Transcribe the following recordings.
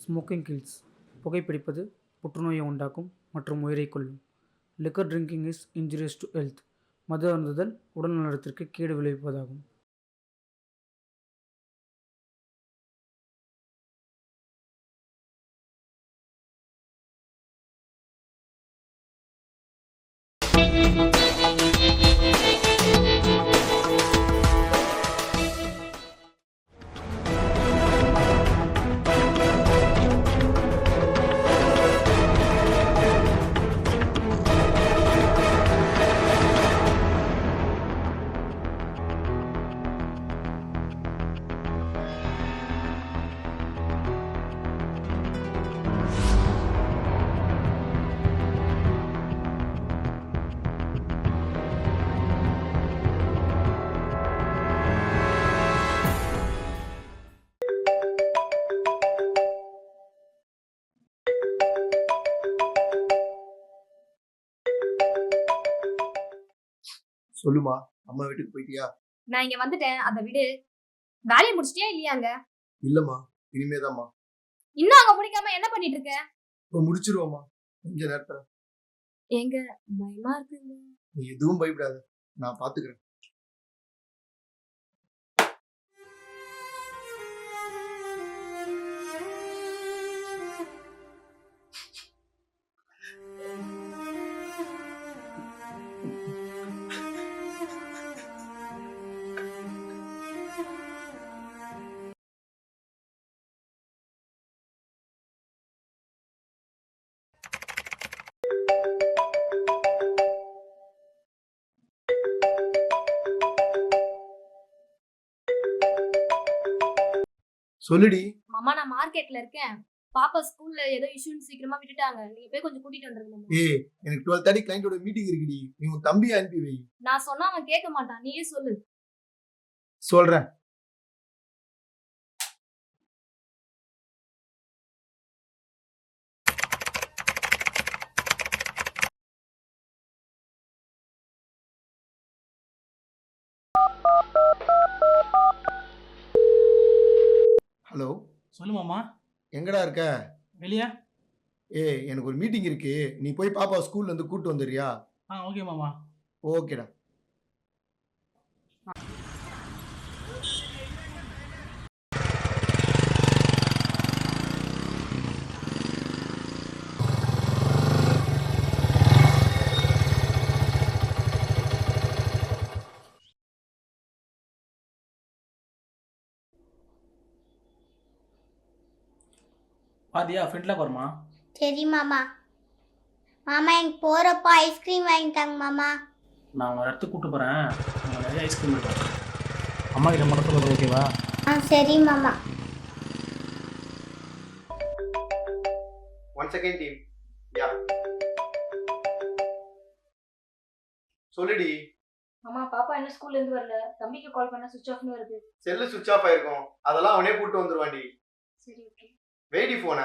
Smoking kills. புகைப்பிடிப்பது புற்றுநோயை உண்டாக்கும் மற்றும் உயிரை கொல்லும். Liquor drinking is injurious to health. மது அருந்துதல் உடல் நலத்திற்கு கேடு விளைவிப்பதாகும். சொல்லுமா, அம்மா வீட்டுக்கு போயிட்டியா? நான் இங்க வந்துட்டேன், அதை விடு. வேலையை முடிச்சிட்டியா இல்லையாங்க? இல்லம்மா, இனிமேதாம்மா. இன்னும் அங்க முடிக்காம என்ன பண்ணிட்டு இருக்க? இப்போ முடிச்சிருவோம்மா, கொஞ்ச நேரத்துல. எங்க பயமா இருக்குங்க. நீ எதுவும் பயப்படாத, நான் பாத்துக்கிறேன். சொல்லுடி. மாமா, நான் மார்க்கெட்ல இருக்கேன். பாப்பா ஸ்கூல்ல ஏதோ இஷ்யூன்னு சீக்கிரமா விட்டுட்டாங்க. நீங்க போய் கொஞ்சம் கூட்டிட்டு வந்துருங்க மாமா. ஏய், எனக்கு 12:30 கிளைண்டோட மீட்டிங் இருக்குடி. நீ உன் தம்பியை அனுப்பி வை. நான் சொன்னா அவன் கேட்க மாட்டான், நீயே சொல்லு. சொல்றேன். ஹலோ, சொல்லு மாமா. எங்கடா இருக்க? வெளியா? எனக்கு ஒரு மீட்டிங் இருக்கு. நீ போய் பாப்பா ஸ்கூல்ல இருந்து கூட்டு வந்துடுறியா? ஓகே மாமா. ஓகேடா. பாதியா ஃப்ரெண்ட்ல வருமா? சரி மாமா. மாமா, எனக்கு போகிறப்போ ஐஸ்கிரீம் வாங்கிட்டாங்க மாமா. நான் ஒரு இடத்துக்கு கூப்பிட்டு போகிறேன். நிறைய ஐஸ்கிரீம் இருக்கும். அம்மா கிட்ட மட்டும் சொல்லுறது ஓகேவா? சரி மாமா. 1 செகண்ட் டீம். யா, சொல்லுடி. மாமா, பாப்பா என்ன ஸ்கூல்ல இருந்து வரல. தம்பிக்கு கால் பண்ணா சுவிட்ச் ஆஃப்னு வருது. செல்லு சுவிட்ச் ஆஃப் ஆயிருக்கும். அதெல்லாம் அவனே கூட்டு வந்துருவான்டி. சரி, ஓகே. வெயிடி போன.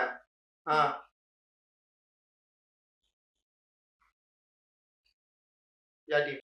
யாடி.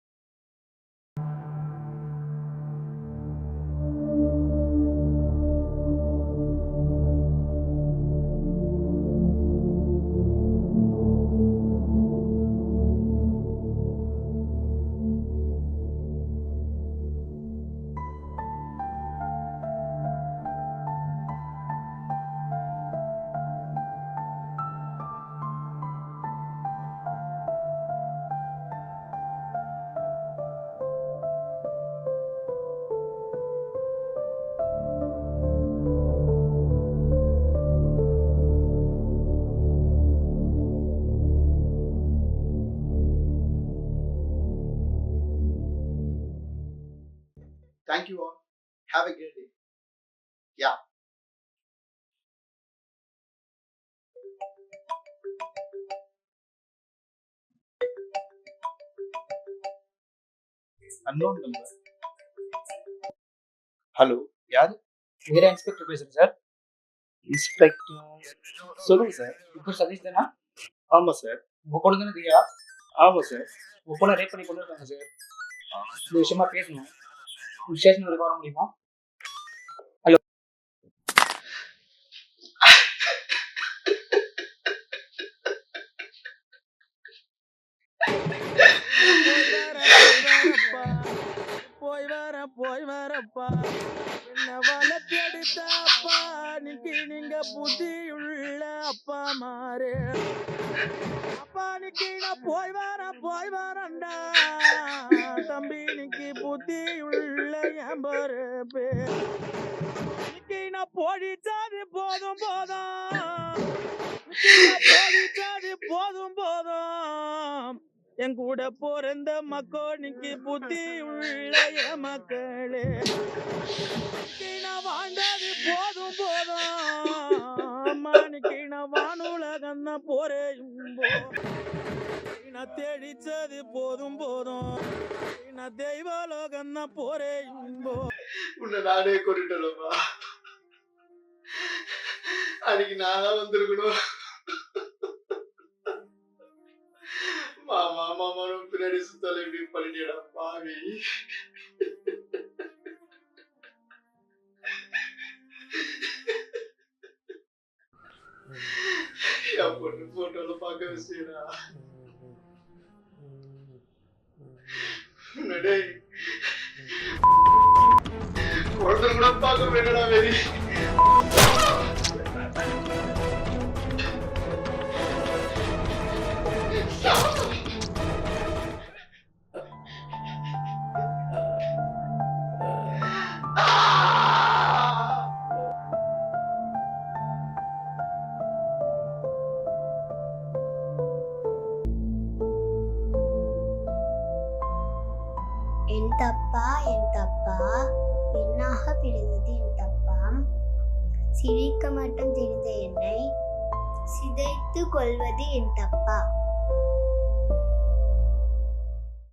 Thank you all. Have a great day. Yeah. Unknown number. Hello, யாரு? வேற இன்ஸ்பெக்டர் பேசுறேன் சார். இன்ஸ்பெக்டர் சொல்லுங்க சார். இப்போ சதீஷ் தானா? ஆமா சார். உங்க பொண்ணு தானே தியா? ஆமா சார். உங்க பொண்ணை ரேப் பண்ணி கொண்டு இருக்காங்க சார். இந்த விஷயமா பேசணும். ஸ்டேஷன் வரைக்கும் வர முடியுமா? நீங்க புத்தியுள்ள அப்பா மாறு. அப்பானுக்கு நான் போய் வரண்டா, தம்பி நீக்கு புத்தியுள்ள என் பொறுப்பு. இன்னைக்கு நான் போடிச்சாது போதும் என் கூட பிறந்த மக்களுக்கு புத்தி உள்ள என் மக்களே. இன்னைக்கு நான் வாழ்ந்தது போதும் அம்மானிக்கு நான் வானுலகம் தான் போறேன். நான் தேடிச்சது போதும் நான் தெய்வலோகம் தான் போறேன். உன்னை நானே கொண்டுட்டேன்ப்பா. அன்னைக்கு நானா வந்திருக்கணும். மாமா பின்னாடி சுத்தால இப்படி பண்ணிட்டா பாவி. என் பொண்ணு போட்டோல பார்க்க வச்சுடா. குழந்தை கூட பார்க்க வேண்டா வெறி. என் தப்பா பெண்ணாக பிறந்தது என் தப்பா. சிரிக்க மட்டும் தெரிந்த என்னை சிதைத்து கொள்வது என் தப்பா.